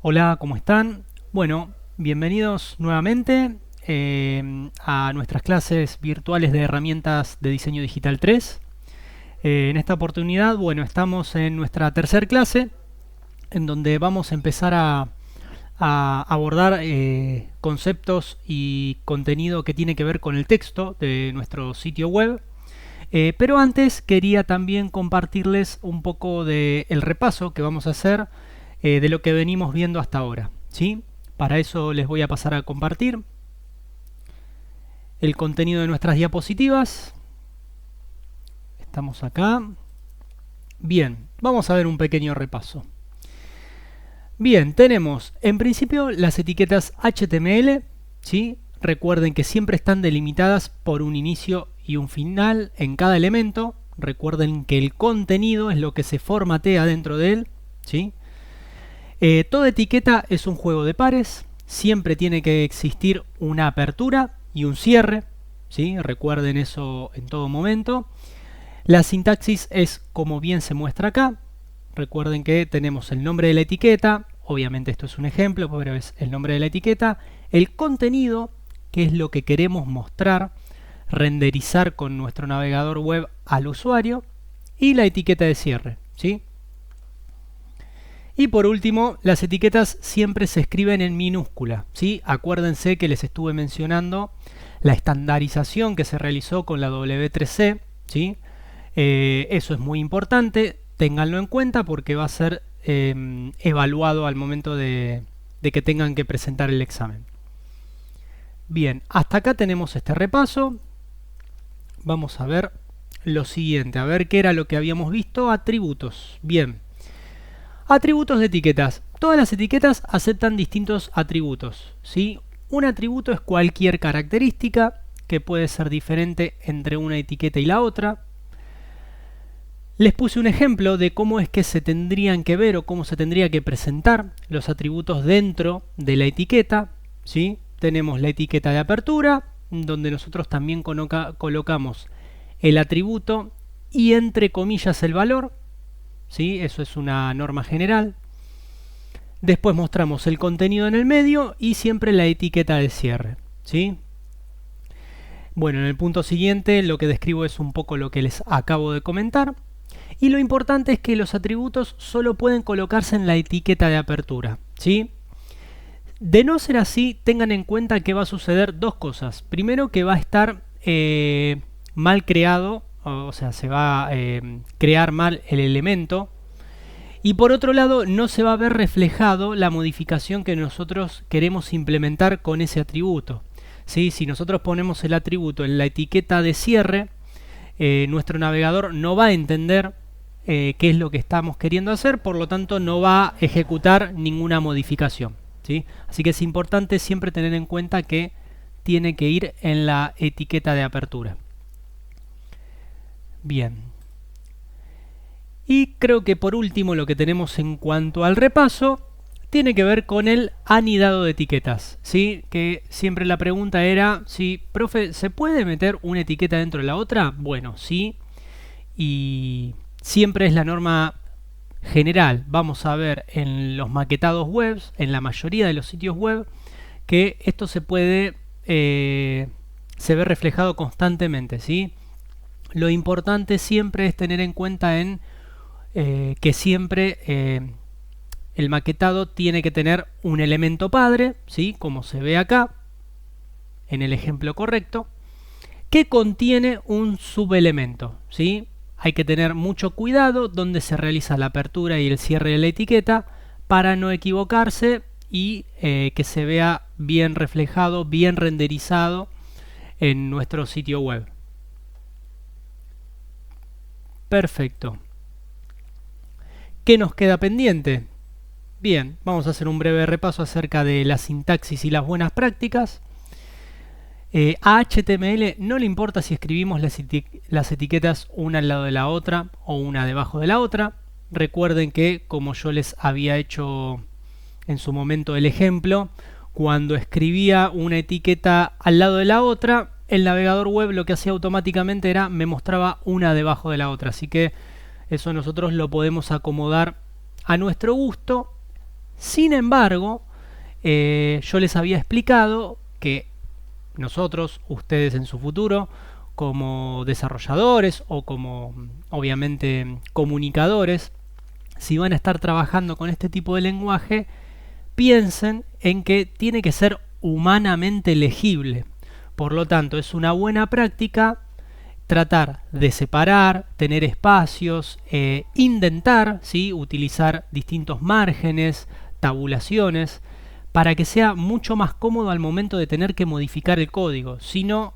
Hola, ¿cómo están? Bueno, bienvenidos nuevamente a nuestras clases virtuales de herramientas de diseño digital 3. En esta oportunidad, bueno, estamos en nuestra tercera clase, en donde vamos a empezar a abordar conceptos y contenido que tiene que ver con el texto de nuestro sitio web. Pero antes quería también compartirles un poco del repaso que vamos a hacer de lo que venimos viendo hasta ahora, ¿sí? Para eso les voy a pasar a compartir el contenido de nuestras diapositivas. Estamos acá. Bien, vamos a ver un pequeño repaso. Bien, tenemos en principio las etiquetas HTML, ¿sí? Recuerden que siempre están delimitadas por un inicio y un final en cada elemento. Recuerden que el contenido es lo que se formatea dentro de él, ¿sí? Toda etiqueta es un juego de pares. Siempre tiene que existir una apertura y un cierre, ¿sí? Recuerden eso en todo momento. La sintaxis es como bien se muestra acá. Recuerden que tenemos el nombre de la etiqueta. Obviamente esto es un ejemplo, pero es el nombre de la etiqueta. El contenido, que es lo que queremos mostrar, renderizar con nuestro navegador web al usuario. Y la etiqueta de cierre, ¿sí? Y por último, las etiquetas siempre se escriben en minúscula, ¿sí? Acuérdense que les estuve mencionando la estandarización que se realizó con la W3C, ¿sí? Eso es muy importante, ténganlo en cuenta porque va a ser evaluado al momento de que tengan que presentar el examen. Bien, hasta acá tenemos este repaso. Vamos a ver lo siguiente, a ver qué era lo que habíamos visto. Atributos. Bien. Atributos de etiquetas. Todas las etiquetas aceptan distintos atributos, ¿sí? Un atributo es cualquier característica que puede ser diferente entre una etiqueta y la otra. Les puse un ejemplo de cómo es que se tendrían que ver o cómo se tendría que presentar los atributos dentro de la etiqueta, ¿sí? Tenemos la etiqueta de apertura, donde nosotros también colocamos el atributo y entre comillas el valor, ¿sí? Eso es una norma general. Después mostramos el contenido en el medio y siempre la etiqueta de cierre, ¿sí? Bueno, en el punto siguiente lo que describo es un poco lo que les acabo de comentar. Y lo importante es que los atributos solo pueden colocarse en la etiqueta de apertura, ¿sí? De no ser así, tengan en cuenta que va a suceder dos cosas. Primero, que va a estar mal creado, o sea, se va a crear mal el elemento. Y por otro lado, no se va a ver reflejado la modificación que nosotros queremos implementar con ese atributo, ¿sí? Si nosotros ponemos el atributo en la etiqueta de cierre, nuestro navegador no va a entender qué es lo que estamos queriendo hacer, por lo tanto no va a ejecutar ninguna modificación, ¿sí? Así que es importante siempre tener en cuenta que tiene que ir en la etiqueta de apertura. Bien. Y creo que por último lo que tenemos en cuanto al repaso tiene que ver con el anidado de etiquetas, ¿sí? Que siempre la pregunta era si, profe, ¿se puede meter una etiqueta dentro de la otra? Bueno, sí. Y siempre es la norma general. Vamos a ver en los maquetados web, en la mayoría de los sitios web, que esto se puede, se ve reflejado constantemente, ¿sí? Lo importante siempre es tener en cuenta que siempre el maquetado tiene que tener un elemento padre, ¿sí? Como se ve acá, en el ejemplo correcto, que contiene un subelemento, ¿sí? Hay que tener mucho cuidado donde se realiza la apertura y el cierre de la etiqueta para no equivocarse y que se vea bien reflejado, bien renderizado en nuestro sitio web. Perfecto. ¿Qué nos queda pendiente? Bien, vamos a hacer un breve repaso acerca de la sintaxis y las buenas prácticas. A HTML no le importa si escribimos las etiquetas una al lado de la otra o una debajo de la otra. Recuerden que, como yo les había hecho en su momento el ejemplo, cuando escribía una etiqueta al lado de la otra, el navegador web lo que hacía automáticamente era me mostraba una debajo de la otra. Así que eso nosotros lo podemos acomodar a nuestro gusto Sin embargo, yo les había explicado que nosotros, ustedes en su futuro, como desarrolladores o como obviamente comunicadores, si van a estar trabajando con este tipo de lenguaje, piensen en que tiene que ser humanamente legible. Por lo tanto, es una buena práctica tratar de separar, tener espacios, indentar, ¿sí? Utilizar distintos márgenes, tabulaciones, para que sea mucho más cómodo al momento de tener que modificar el código. Si no,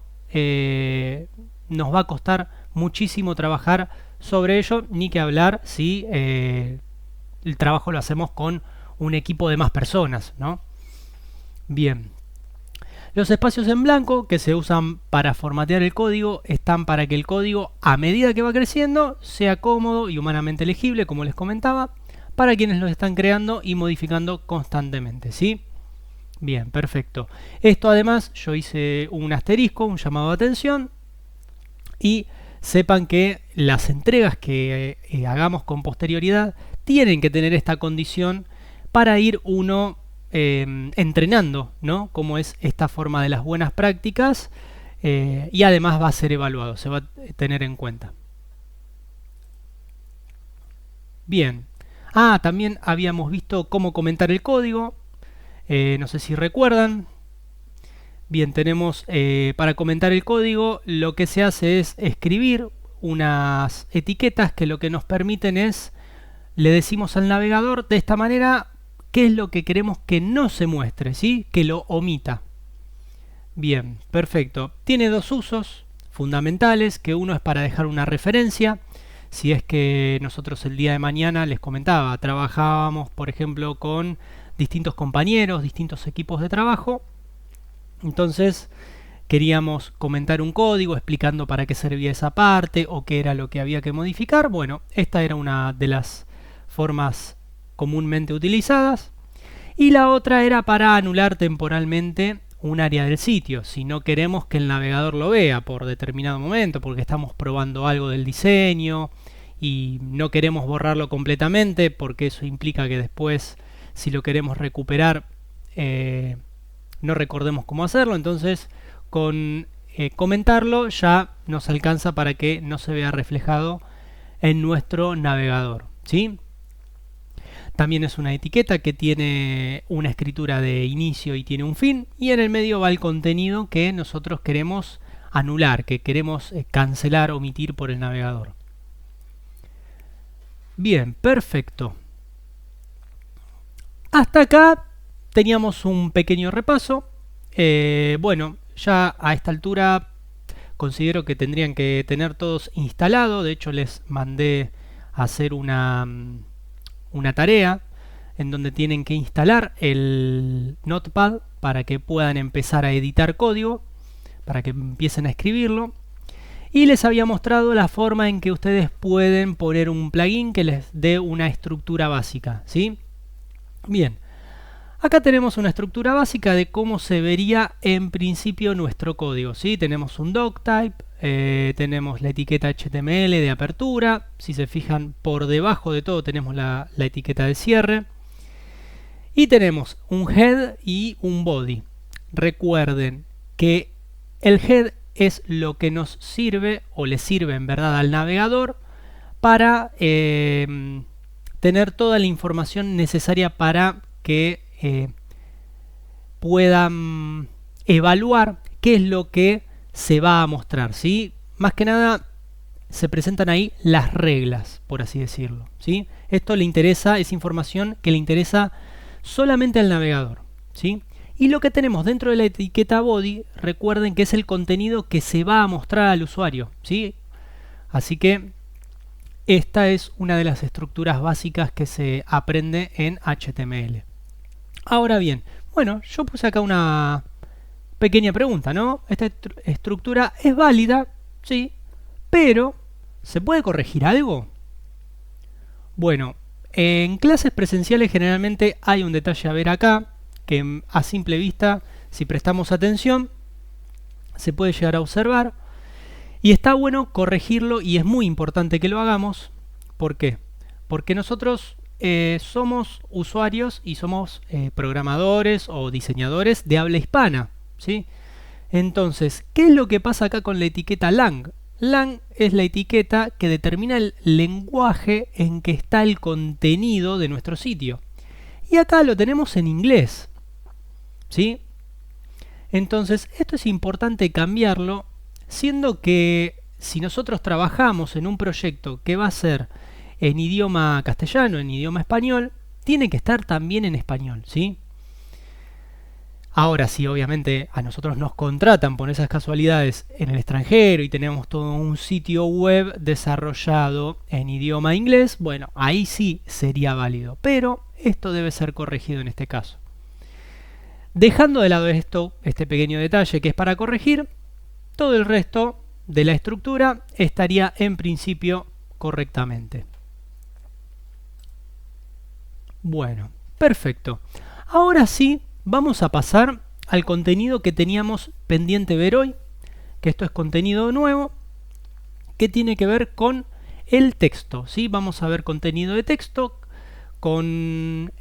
nos va a costar muchísimo trabajar sobre ello, ni que hablar si el trabajo lo hacemos con un equipo de más personas, ¿no? Bien. Los espacios en blanco que se usan para formatear el código están para que el código, a medida que va creciendo, sea cómodo y humanamente legible, como les comentaba, para quienes lo están creando y modificando constantemente, ¿sí? Bien, perfecto. Esto además yo hice un asterisco, un llamado de atención, y sepan que las entregas que hagamos con posterioridad tienen que tener esta condición para ir uno entrenando, ¿no? Cómo es esta forma de las buenas prácticas, y además va a ser evaluado, se va a tener en cuenta. Bien. También habíamos visto cómo comentar el código. No sé si recuerdan. Bien, tenemos para comentar el código, lo que se hace es escribir unas etiquetas que lo que nos permiten es, le decimos al navegador de esta manera qué es lo que queremos que no se muestre, ¿sí? Que lo omita. Bien, perfecto. Tiene dos usos fundamentales, que uno es para dejar una referencia. Si es que nosotros el día de mañana, les comentaba, trabajábamos, por ejemplo, con distintos compañeros, distintos equipos de trabajo. Entonces queríamos comentar un código explicando para qué servía esa parte o qué era lo que había que modificar. Bueno, esta era una de las formas comúnmente utilizadas. Y la otra era para anular temporalmente un área del sitio, si no queremos que el navegador lo vea por determinado momento, porque estamos probando algo del diseño y no queremos borrarlo completamente, porque eso implica que después, si lo queremos recuperar, no recordemos cómo hacerlo. Entonces, con comentarlo ya nos alcanza para que no se vea reflejado en nuestro navegador, ¿sí? También es una etiqueta que tiene una escritura de inicio y tiene un fin, y en el medio va el contenido que nosotros queremos anular, que queremos cancelar, omitir por el navegador. Bien, perfecto. Hasta acá teníamos un pequeño repaso. Bueno, ya a esta altura considero que tendrían que tener todos instalado. De hecho, les mandé a hacer una tarea en donde tienen que instalar el Notepad para que puedan empezar a editar código, para que empiecen a escribirlo. Y les había mostrado la forma en que ustedes pueden poner un plugin que les dé una estructura básica, ¿sí? Bien, acá tenemos una estructura básica de cómo se vería en principio nuestro código, ¿sí? Tenemos un doctype, tenemos la etiqueta HTML de apertura. Si se fijan, por debajo de todo tenemos la etiqueta de cierre. Y tenemos un head y un body. Recuerden que el head es lo que nos sirve, o le sirve en verdad al navegador, para tener toda la información necesaria para que puedan evaluar qué es lo que se va a mostrar, ¿sí? Más que nada se presentan ahí las reglas, por así decirlo, ¿sí? Esto le interesa, es información que le interesa solamente al navegador, ¿sí? Y lo que tenemos dentro de la etiqueta body, recuerden que es el contenido que se va a mostrar al usuario, ¿sí? Así que esta es una de las estructuras básicas que se aprende en HTML. Ahora bien, bueno, yo puse acá una pequeña pregunta, ¿no? Esta estructura es válida, sí, pero ¿se puede corregir algo? Bueno, en clases presenciales generalmente hay un detalle a ver acá, que a simple vista, si prestamos atención, se puede llegar a observar. Y está bueno corregirlo, y es muy importante que lo hagamos. ¿Por qué? Porque nosotros somos usuarios y somos programadores o diseñadores de habla hispana, ¿sí? Entonces, ¿qué es lo que pasa acá con la etiqueta lang? Lang es la etiqueta que determina el lenguaje en que está el contenido de nuestro sitio. Y acá lo tenemos en inglés, ¿sí? Entonces, esto es importante cambiarlo, siendo que si nosotros trabajamos en un proyecto que va a ser en idioma castellano, en idioma español, tiene que estar también en español, ¿sí? Ahora sí, obviamente a nosotros nos contratan por esas casualidades en el extranjero y tenemos todo un sitio web desarrollado en idioma inglés, bueno, ahí sí sería válido, pero esto debe ser corregido en este caso. Dejando de lado esto, este pequeño detalle que es para corregir, todo el resto de la estructura estaría en principio correctamente. Bueno, perfecto. Ahora sí, vamos a pasar al contenido que teníamos pendiente ver hoy, que esto es contenido nuevo, que tiene que ver con el texto, ¿sí? Vamos a ver contenido de texto con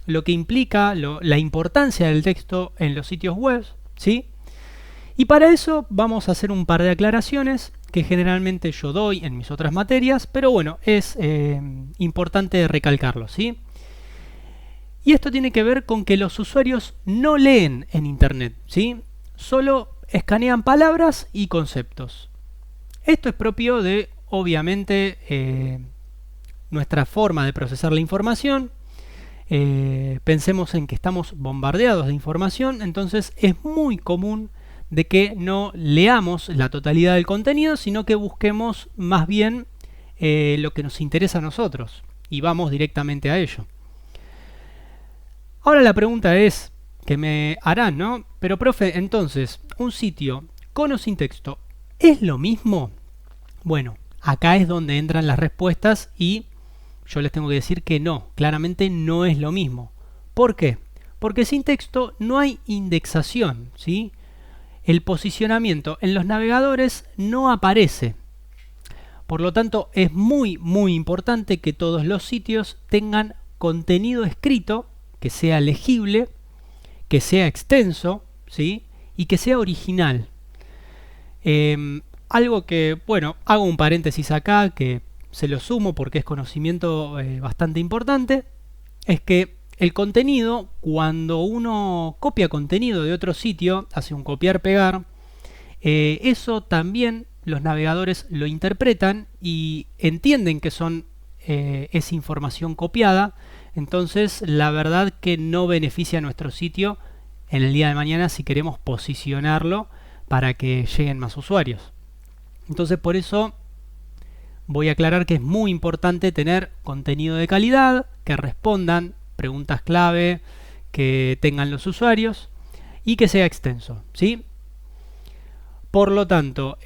lo que implica la importancia del texto en los sitios web, ¿sí? Y para eso vamos a hacer un par de aclaraciones que generalmente yo doy en mis otras materias, pero bueno, es importante recalcarlo, ¿sí? Y esto tiene que ver con que los usuarios no leen en Internet, ¿sí? Solo escanean palabras y conceptos. Esto es propio de, obviamente, nuestra forma de procesar la información. Pensemos en que estamos bombardeados de información, entonces es muy común de que no leamos la totalidad del contenido, sino que busquemos más bien lo que nos interesa a nosotros y vamos directamente a ello. Ahora la pregunta es, que me harán, ¿no? Pero profe, entonces, ¿un sitio con o sin texto es lo mismo? Bueno, acá es donde entran las respuestas y yo les tengo que decir que no, claramente no es lo mismo. ¿Por qué? Porque sin texto no hay indexación, ¿sí? El posicionamiento en los navegadores no aparece. Por lo tanto, es muy importante que todos los sitios tengan contenido escrito, que sea legible, que sea extenso, ¿sí? Y que sea original. Algo que, bueno, hago un paréntesis acá, que se lo sumo porque es conocimiento bastante importante, es que el contenido, cuando uno copia contenido de otro sitio, hace un copiar-pegar, eso también los navegadores lo interpretan y entienden que es información copiada. Entonces, la verdad que no beneficia a nuestro sitio en el día de mañana si queremos posicionarlo para que lleguen más usuarios. Entonces, por eso voy a aclarar que es muy importante tener contenido de calidad, que respondan preguntas clave que tengan los usuarios y que sea extenso, ¿sí? Por lo tanto,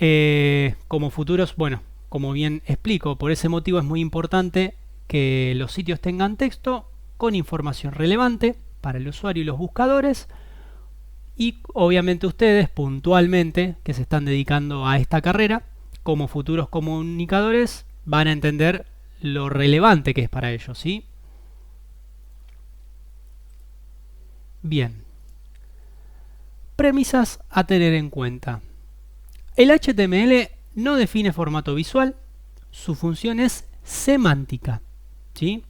como futuros, bueno, como bien explico, por ese motivo es muy importante que los sitios tengan texto con información relevante para el usuario y los buscadores, y obviamente ustedes puntualmente que se están dedicando a esta carrera como futuros comunicadores van a entender lo relevante que es para ellos, ¿sí? Bien. Premisas a tener en cuenta. El HTML no define formato visual, su función es semántica, ¿sí?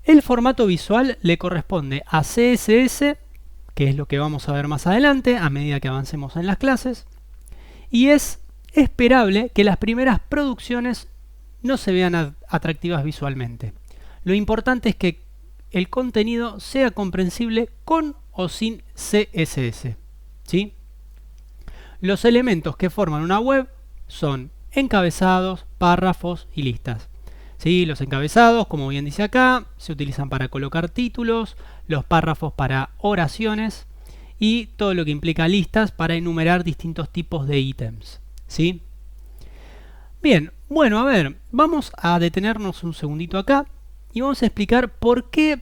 El formato visual le corresponde a CSS, que es lo que vamos a ver más adelante a medida que avancemos en las clases, y es esperable que las primeras producciones no se vean atractivas visualmente. Lo importante es que el contenido sea comprensible con o sin CSS, ¿sí? Los elementos que forman una web son encabezados, párrafos y listas. ¿Sí? Los encabezados, como bien dice acá, se utilizan para colocar títulos, los párrafos para oraciones y todo lo que implica listas para enumerar distintos tipos de ítems, ¿sí? Bien, bueno, a ver, vamos a detenernos un segundito acá y vamos a explicar por qué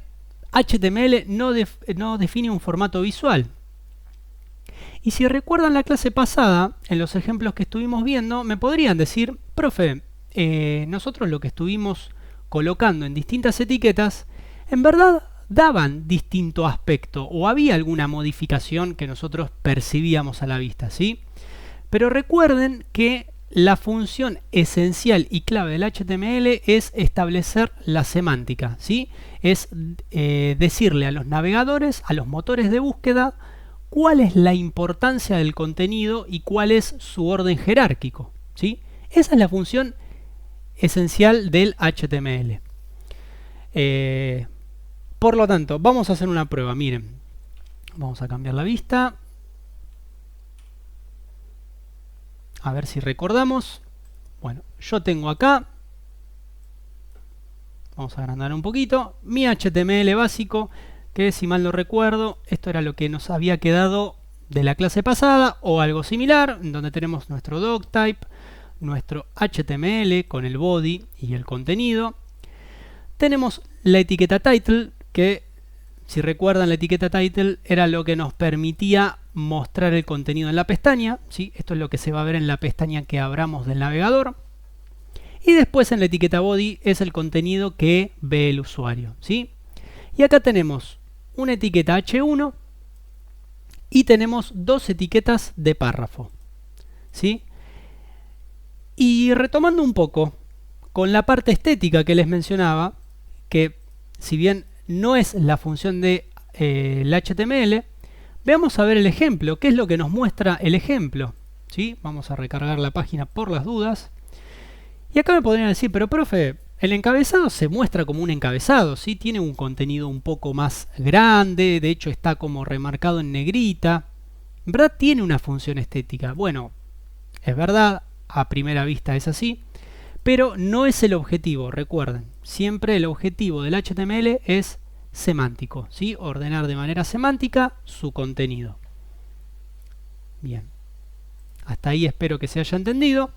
HTML no define un formato visual. Y si recuerdan la clase pasada, en los ejemplos que estuvimos viendo, me podrían decir, profe, nosotros lo que estuvimos colocando en distintas etiquetas, en verdad daban distinto aspecto o había alguna modificación que nosotros percibíamos a la vista, ¿sí? Pero recuerden que la función esencial y clave del HTML es establecer la semántica, ¿sí? Es decirle a los navegadores, a los motores de búsqueda, cuál es la importancia del contenido y cuál es su orden jerárquico, ¿sí? Esa es la función esencial del HTML. Por lo tanto, vamos a hacer una prueba. Miren, vamos a cambiar la vista. A ver si recordamos. Bueno, yo tengo acá, vamos a agrandar un poquito, mi HTML básico, que si mal no recuerdo, esto era lo que nos había quedado de la clase pasada o algo similar, en donde tenemos nuestro doctype, nuestro HTML con el body y el contenido. Tenemos la etiqueta title, que si recuerdan, la etiqueta title era lo que nos permitía mostrar el contenido en la pestaña, ¿sí? Esto es lo que se va a ver en la pestaña que abramos del navegador. Y después en la etiqueta body es el contenido que ve el usuario, ¿sí? Y acá tenemos una etiqueta H1 y tenemos dos etiquetas de párrafo, ¿sí? Y retomando un poco con la parte estética que les mencionaba, que si bien no es la función de el HTML, veamos a ver el ejemplo. ¿Qué es lo que nos muestra el ejemplo? ¿Sí? Vamos a recargar la página por las dudas. Y acá me podrían decir, pero profe, el encabezado se muestra como un encabezado, ¿sí? Tiene un contenido un poco más grande, de hecho está como remarcado en negrita. En verdad tiene una función estética. Bueno, es verdad, a primera vista es así, pero no es el objetivo, recuerden. Siempre el objetivo del HTML es semántico, ¿sí? Ordenar de manera semántica su contenido. Bien, hasta ahí espero que se haya entendido.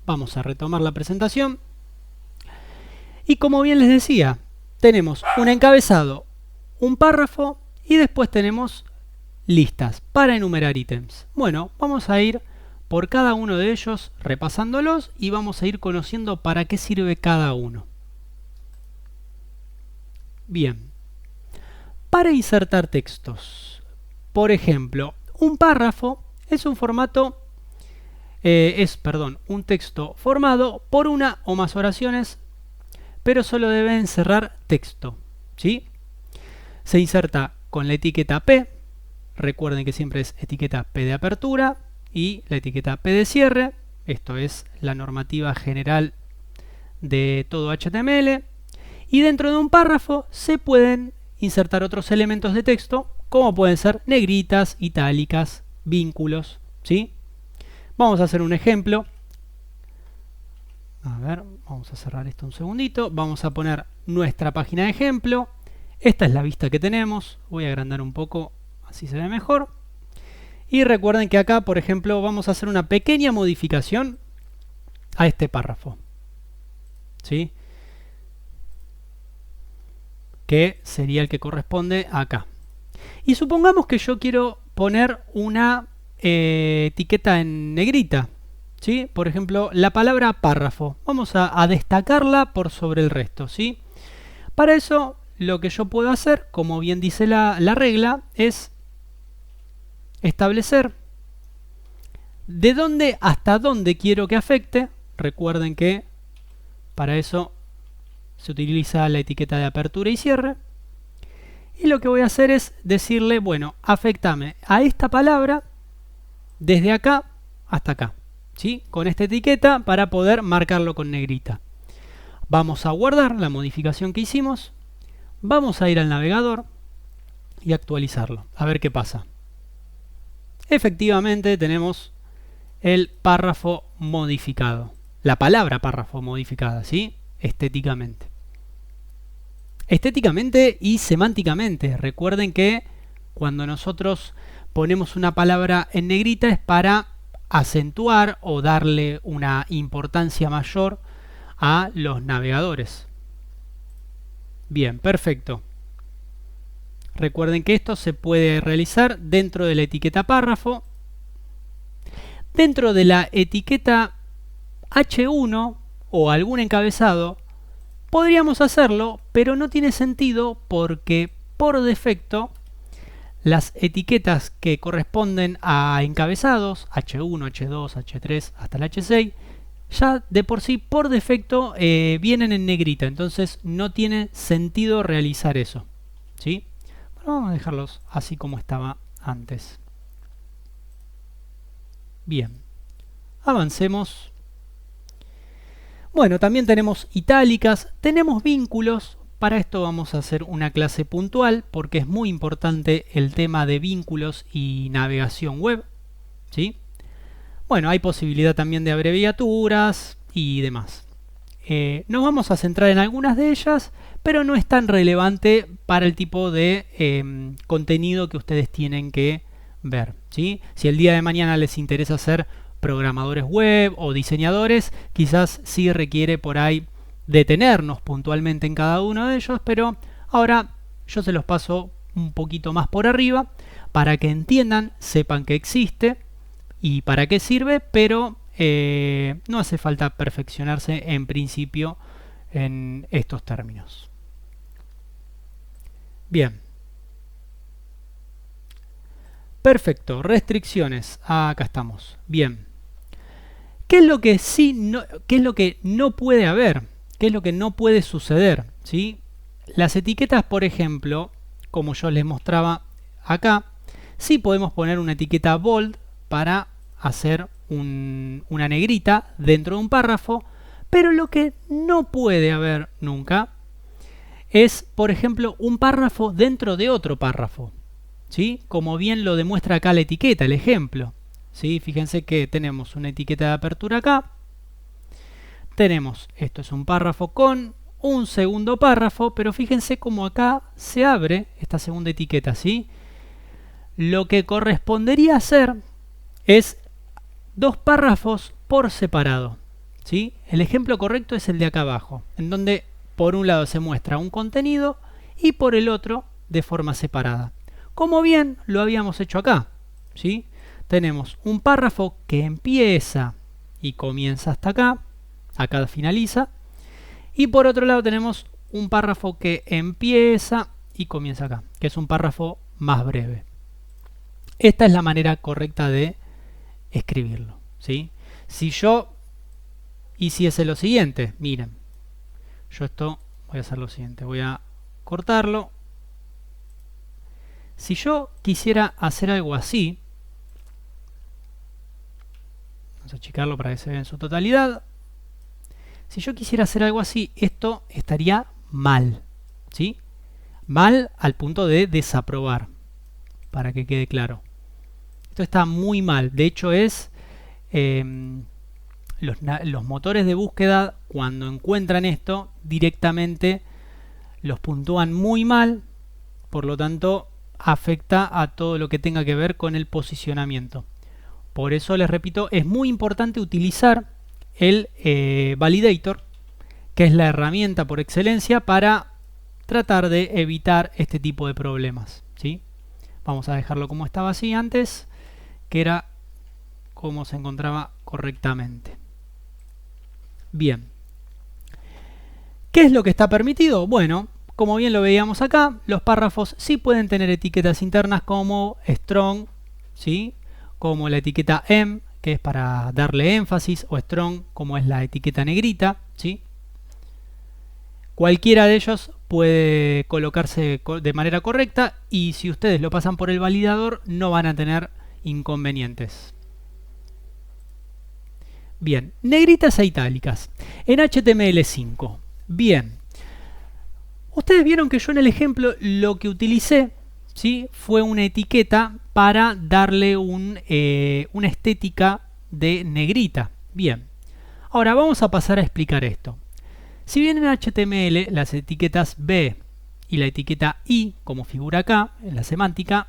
Vamos a retomar la presentación. Y como bien les decía, tenemos un encabezado, un párrafo y después tenemos listas para enumerar ítems. Bueno, vamos a ir por cada uno de ellos repasándolos y vamos a ir conociendo para qué sirve cada uno. Bien, para insertar textos, por ejemplo, un párrafo es un formato, un texto formado por una o más oraciones, pero solo debe encerrar texto, ¿sí? Se inserta con la etiqueta P, recuerden que siempre es etiqueta P de apertura, y la etiqueta P de cierre, esto es la normativa general de todo HTML, y dentro de un párrafo se pueden insertar otros elementos de texto, como pueden ser negritas, itálicas, vínculos, ¿sí? Vamos a hacer un ejemplo. A ver, vamos a cerrar esto un segundito, vamos a poner nuestra página de ejemplo. Esta es la vista que tenemos, voy a agrandar un poco, así se ve mejor. Y recuerden que acá, por ejemplo, vamos a hacer una pequeña modificación a este párrafo, ¿sí? Que sería el que corresponde acá. Y supongamos que yo quiero poner una etiqueta en negrita, ¿sí? Por ejemplo, la palabra párrafo. Vamos a destacarla por sobre el resto, ¿sí? Para eso, lo que yo puedo hacer, como bien dice la regla, es establecer de dónde hasta dónde quiero que afecte. Recuerden que para eso se utiliza la etiqueta de apertura y cierre. Y lo que voy a hacer es decirle, bueno, afectame a esta palabra desde acá hasta acá, ¿sí? Con esta etiqueta para poder marcarlo con negrita. Vamos a guardar la modificación que hicimos. Vamos a ir al navegador y actualizarlo. A ver qué pasa. Efectivamente tenemos el párrafo modificado. La palabra párrafo modificada, ¿sí? Estéticamente. Estéticamente y semánticamente. Recuerden que cuando nosotros ponemos una palabra en negrita es para acentuar o darle una importancia mayor a los navegadores. Bien, perfecto. Recuerden que esto se puede realizar dentro de la etiqueta párrafo. Dentro de la etiqueta H1 o algún encabezado, podríamos hacerlo, pero no tiene sentido porque por defecto las etiquetas que corresponden a encabezados, H1, H2, H3 hasta el H6, ya de por sí, por defecto, vienen en negrita, entonces no tiene sentido realizar eso, ¿sí? Bueno, vamos a dejarlos así como estaba antes. Bien, avancemos. Bueno, también tenemos itálicas, tenemos vínculos. Para esto vamos a hacer una clase puntual porque es muy importante el tema de vínculos y navegación web, ¿sí? Bueno, hay posibilidad también de abreviaturas y demás. Nos vamos a centrar en algunas de ellas, pero no es tan relevante para el tipo de contenido que ustedes tienen que ver, ¿sí? Si el día de mañana les interesa ser programadores web o diseñadores, quizás sí requiere por ahí detenernos puntualmente en cada uno de ellos, pero ahora yo se los paso un poquito más por arriba para que entiendan, sepan que existe y para qué sirve, pero no hace falta perfeccionarse en principio en estos términos. Bien. Perfecto, restricciones. Acá estamos. Bien. ¿Qué es lo que qué es lo que no puede haber? ¿Qué es lo que no puede suceder? ¿Sí? Las etiquetas, por ejemplo, como yo les mostraba acá, sí podemos poner una etiqueta bold para hacer una negrita dentro de un párrafo, pero lo que no puede haber nunca es, por ejemplo, un párrafo dentro de otro párrafo, ¿sí? Como bien lo demuestra acá la etiqueta, el ejemplo, ¿sí? Fíjense que tenemos una etiqueta de apertura acá, tenemos, esto es un párrafo con un segundo párrafo, pero fíjense cómo acá se abre esta segunda etiqueta, ¿sí? Lo que correspondería hacer es dos párrafos por separado, ¿sí? El ejemplo correcto es el de acá abajo, en donde por un lado se muestra un contenido y por el otro de forma separada. Como bien lo habíamos hecho acá, ¿sí? Tenemos un párrafo que empieza y comienza hasta acá, acá finaliza, y por otro lado tenemos un párrafo que empieza y comienza acá, que es un párrafo más breve. Esta es la manera correcta de escribirlo, ¿sí? Si yo hiciese lo siguiente, miren, yo esto voy a hacer lo siguiente, voy a cortarlo. Si yo quisiera hacer algo así, vamos a achicarlo para que se vea en su totalidad. Si yo quisiera hacer algo así, esto estaría mal, ¿sí? Mal al punto de desaprobar, para que quede claro. Esto está muy mal. De hecho es los motores de búsqueda, cuando encuentran esto, directamente los puntúan muy mal, por lo tanto afecta a todo lo que tenga que ver con el posicionamiento. Por eso les repito, es muy importante utilizar el validator, que es la herramienta por excelencia para tratar de evitar este tipo de problemas, ¿sí? Vamos a dejarlo como estaba así antes, que era como se encontraba correctamente. Bien. ¿Qué es lo que está permitido? Bueno, como bien lo veíamos acá, los párrafos sí pueden tener etiquetas internas como strong, ¿sí? Como la etiqueta em, que es para darle énfasis, o strong, como es la etiqueta negrita, ¿sí? Cualquiera de ellos puede colocarse de manera correcta y si ustedes lo pasan por el validador no van a tener inconvenientes. Bien, negritas e itálicas en HTML5. Bien, ustedes vieron que yo en el ejemplo lo que utilicé, ¿sí? Fue una etiqueta para darle una estética de negrita. Bien, ahora vamos a pasar a explicar esto. Si bien en HTML las etiquetas B y la etiqueta I, como figura acá en la semántica,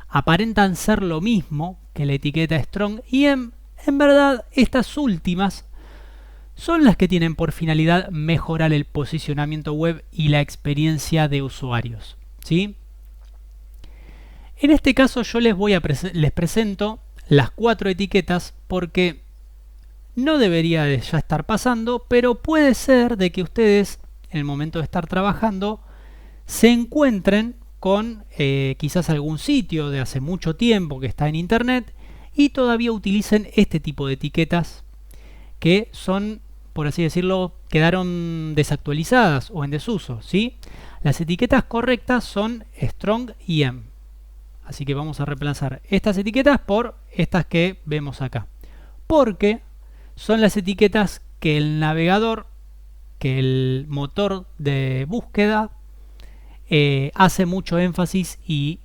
aparentan ser lo mismo que la etiqueta strong y en verdad estas últimas son las que tienen por finalidad mejorar el posicionamiento web y la experiencia de usuarios, ¿sí? En este caso yo les presento las 4 etiquetas porque no debería de ya estar pasando, pero puede ser de que ustedes en el momento de estar trabajando se encuentren con quizás algún sitio de hace mucho tiempo que está en internet y todavía utilicen este tipo de etiquetas que son, por así decirlo, quedaron desactualizadas o en desuso, ¿sí? Las etiquetas correctas son strong y em. Así que vamos a reemplazar estas etiquetas por estas que vemos acá. Porque son las etiquetas que el navegador, que el motor de búsqueda hace mucho énfasis y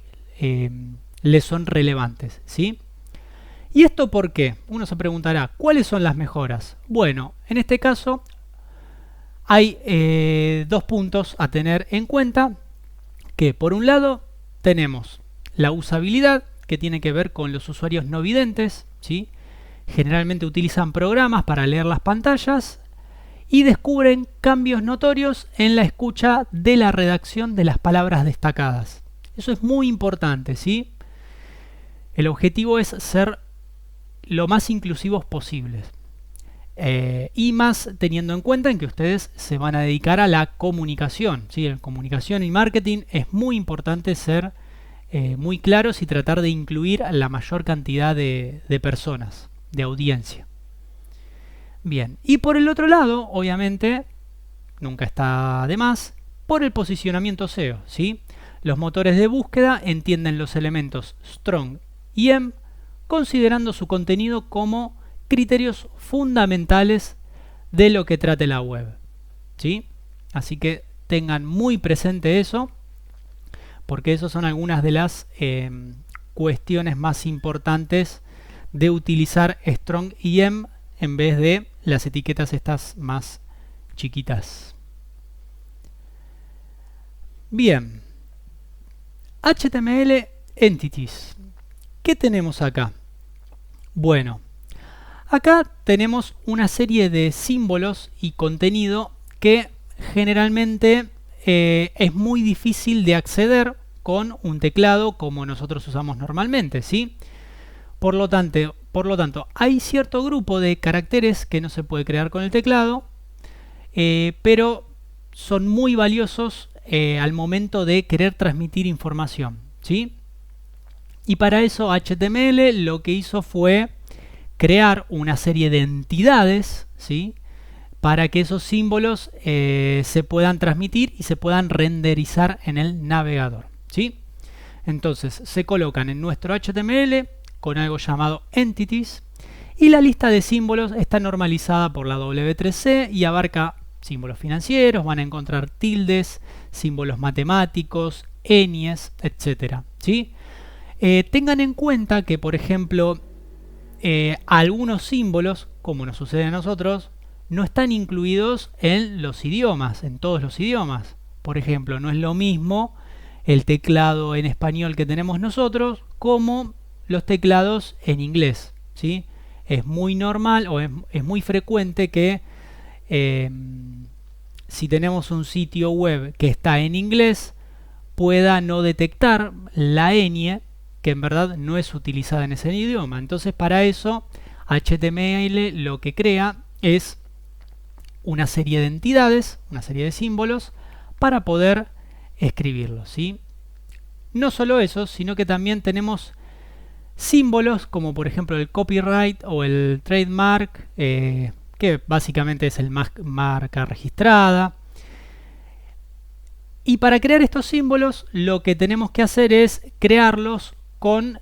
le son relevantes, ¿sí? ¿Y esto por qué? Uno se preguntará, ¿cuáles son las mejoras? Bueno, en este caso hay dos puntos a tener en cuenta, que por un lado tenemos la usabilidad, que tiene que ver con los usuarios no videntes, ¿sí? Generalmente utilizan programas para leer las pantallas y descubren cambios notorios en la escucha de la redacción de las palabras destacadas. Eso es muy importante, ¿sí? El objetivo es ser lo más inclusivos posibles. Y más teniendo en cuenta en que ustedes se van a dedicar a la comunicación, ¿sí? En comunicación y marketing es muy importante ser muy claros y tratar de incluir a la mayor cantidad de personas, de audiencia. Bien, y por el otro lado, obviamente, nunca está de más, por el posicionamiento SEO, ¿sí? Los motores de búsqueda entienden los elementos strong y em, considerando su contenido como criterios fundamentales de lo que trate la web, ¿sí? Así que tengan muy presente eso, porque esas son algunas de las cuestiones más importantes de utilizar strong y em en vez de las etiquetas estas más chiquitas. Bien, HTML Entities. ¿Qué tenemos acá? Bueno, acá tenemos una serie de símbolos y contenido que generalmente es muy difícil de acceder con un teclado como nosotros usamos normalmente, ¿sí? Por lo tanto, hay cierto grupo de caracteres que no se puede crear con el teclado, pero son muy valiosos al momento de querer transmitir información, ¿sí? Y para eso HTML lo que hizo fue crear una serie de entidades, ¿sí? Para que esos símbolos se puedan transmitir y se puedan renderizar en el navegador, ¿sí? Entonces se colocan en nuestro HTML con algo llamado Entities y la lista de símbolos está normalizada por la W3C y abarca símbolos financieros, van a encontrar tildes, símbolos matemáticos, ñes, etc. ¿Sí? Tengan en cuenta que, por ejemplo, algunos símbolos, como nos sucede a nosotros, no están incluidos en los idiomas, en todos los idiomas. Por ejemplo, no es lo mismo el teclado en español que tenemos nosotros como los teclados en inglés, ¿sí? Es muy normal o es muy frecuente que si tenemos un sitio web que está en inglés pueda no detectar la ñ, que en verdad no es utilizada en ese idioma. Entonces, para eso HTML lo que crea es una serie de entidades, una serie de símbolos para poder escribirlos, ¿sí? No solo eso, sino que también tenemos símbolos como por ejemplo el copyright o el trademark, que básicamente es el marca registrada. Y para crear estos símbolos lo que tenemos que hacer es crearlos con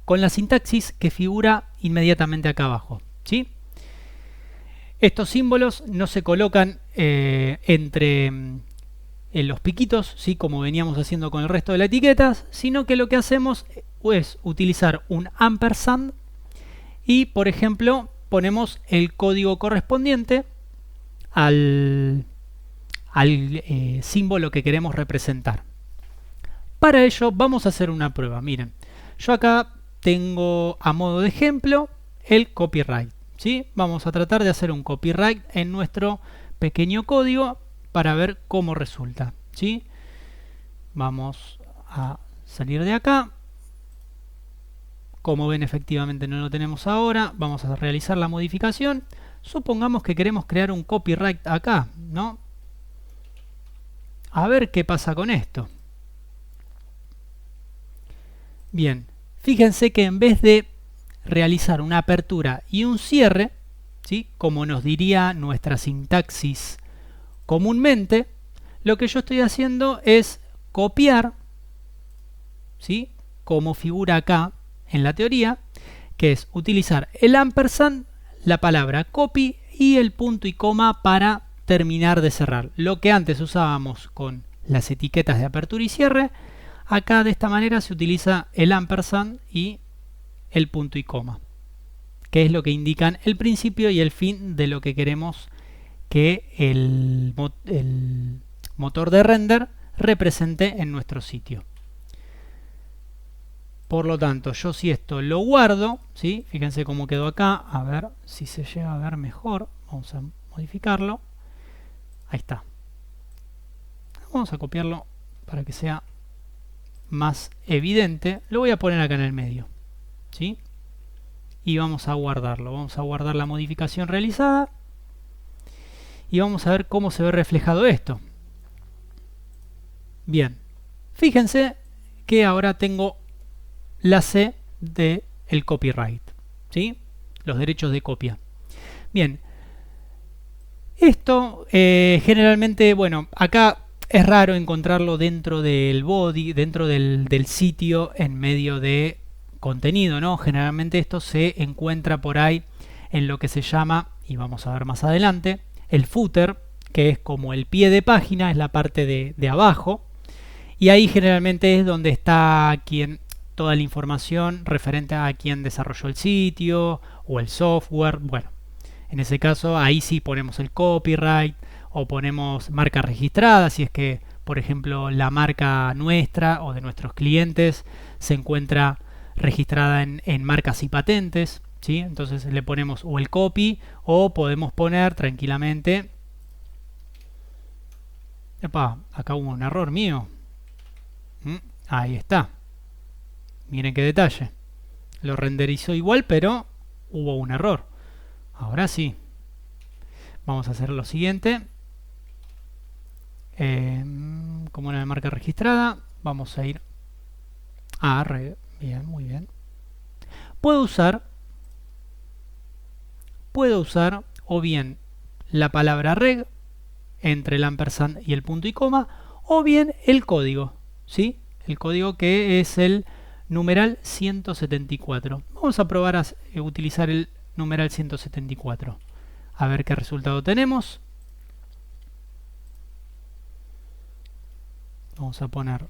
la sintaxis que figura inmediatamente acá abajo, ¿sí? Estos símbolos no se colocan en los piquitos, ¿sí? Como veníamos haciendo con el resto de las etiquetas, sino que lo que hacemos es utilizar un ampersand y, por ejemplo, ponemos el código correspondiente al símbolo que queremos representar. Para ello vamos a hacer una prueba. Miren, yo acá tengo a modo de ejemplo el copyright, ¿sí? Vamos a tratar de hacer un copyright en nuestro pequeño código para ver cómo resulta, ¿sí? Vamos a salir de acá, Como ven, efectivamente no lo tenemos ahora. Vamos a realizar la modificación. Supongamos que queremos crear un copyright acá, ¿no? A ver qué pasa con esto. Bien, fíjense que en vez de realizar una apertura y un cierre, ¿sí?, como nos diría nuestra sintaxis comúnmente, lo que yo estoy haciendo es copiar, ¿sí?, como figura acá en la teoría, que es utilizar el ampersand, la palabra copy y el punto y coma para terminar de cerrar. Lo que antes usábamos con las etiquetas de apertura y cierre, acá de esta manera se utiliza el ampersand y el punto y coma, que es lo que indican el principio y el fin de lo que queremos que el motor de render represente en nuestro sitio. Por lo tanto, yo si esto lo guardo, ¿sí?, fíjense cómo quedó acá, a ver si se llega a ver mejor, vamos a modificarlo, ahí está. Vamos a copiarlo para que sea más evidente, lo voy a poner acá en el medio, ¿sí?, y vamos a guardarlo, vamos a guardar la modificación realizada y vamos a ver cómo se ve reflejado esto. Bien, fíjense que ahora tengo la C de el copyright, ¿sí?, los derechos de copia. Bien, esto generalmente, bueno, acá es raro encontrarlo dentro del body, dentro del sitio en medio de contenido, ¿no? Generalmente esto se encuentra por ahí en lo que se llama, y vamos a ver más adelante, el footer, que es como el pie de página, es la parte de abajo, y ahí generalmente es donde está toda la información referente a quién desarrolló el sitio o el software. Bueno, en ese caso ahí sí ponemos el copyright o ponemos marca registrada, si es que, por ejemplo, la marca nuestra o de nuestros clientes se encuentra registrada en marcas y patentes, ¿sí? Entonces le ponemos o el copy o podemos poner tranquilamente... Epa, acá hubo un error mío. Ahí está. Miren qué detalle. Lo renderizó igual, pero hubo un error. Ahora sí. Vamos a hacer lo siguiente. Como una marca registrada, vamos a ir a bien, muy bien. Puedo usar o bien la palabra reg entre el ampersand y el punto y coma, o bien el código, ¿sí? El código que es el numeral 174. Vamos a probar a utilizar el numeral 174. A ver qué resultado tenemos. Vamos a poner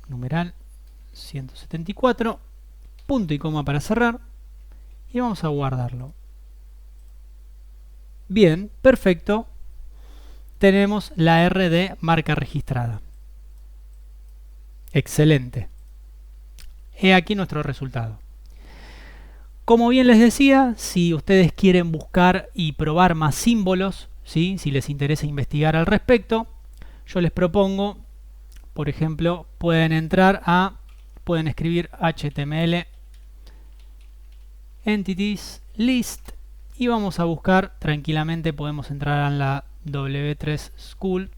numeral 174, punto y coma para cerrar, y vamos a guardarlo. Bien, perfecto. Tenemos la R de marca registrada. Excelente. He aquí nuestro resultado. Como bien les decía, si ustedes quieren buscar y probar más símbolos, ¿sí?, si les interesa investigar al respecto, yo les propongo, por ejemplo, pueden escribir HTML entities list y vamos a buscar tranquilamente. Podemos entrar en la W3 School,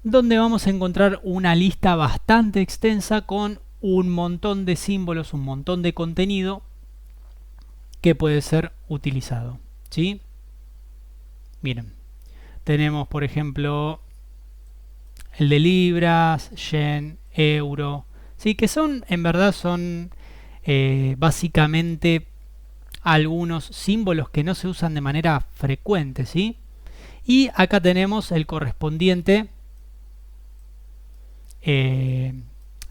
donde vamos a encontrar una lista bastante extensa con un montón de símbolos, un montón de contenido que puede ser utilizado, ¿sí? Miren, tenemos por ejemplo el de libras, yen, euro, ¿sí?, que son, en verdad son básicamente algunos símbolos que no se usan de manera frecuente, ¿sí? Y acá tenemos el correspondiente,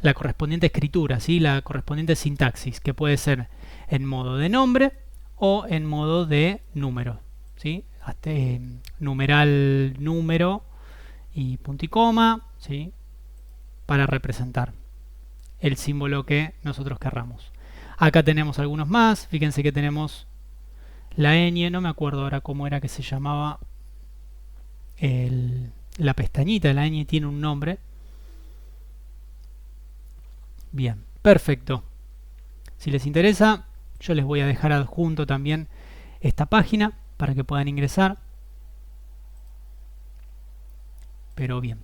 la correspondiente escritura, ¿sí?, la correspondiente sintaxis, que puede ser en modo de nombre o en modo de número, ¿sí? Numeral, número y punto y coma, ¿sí?, para representar el símbolo que nosotros querramos. Acá tenemos algunos más. Fíjense que tenemos la ñ, no me acuerdo ahora cómo era que se llamaba la pestañita. La ñ tiene un nombre Bien, perfecto. Si les interesa, yo les voy a dejar adjunto también esta página para que puedan ingresar. Pero bien.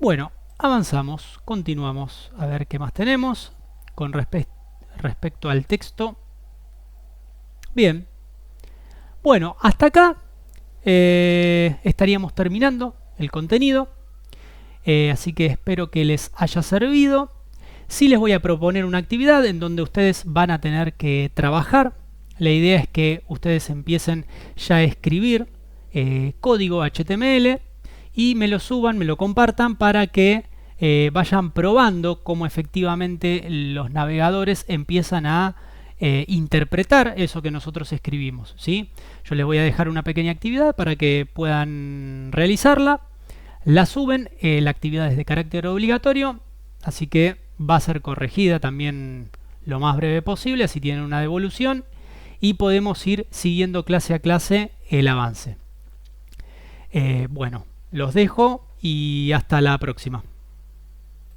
Bueno, avanzamos, continuamos a ver qué más tenemos con respecto al texto. Bien. Bueno, hasta acá estaríamos terminando el contenido. Así que espero que les haya servido. Sí les voy a proponer una actividad en donde ustedes van a tener que trabajar. La idea es que ustedes empiecen ya a escribir código HTML y me lo suban, me lo compartan para que vayan probando cómo efectivamente los navegadores empiezan a interpretar eso que nosotros escribimos, ¿sí? Yo les voy a dejar una pequeña actividad para que puedan realizarla. La suben, la actividad es de carácter obligatorio, así que va a ser corregida también lo más breve posible, así tienen una devolución y podemos ir siguiendo clase a clase el avance. Bueno, los dejo y hasta la próxima.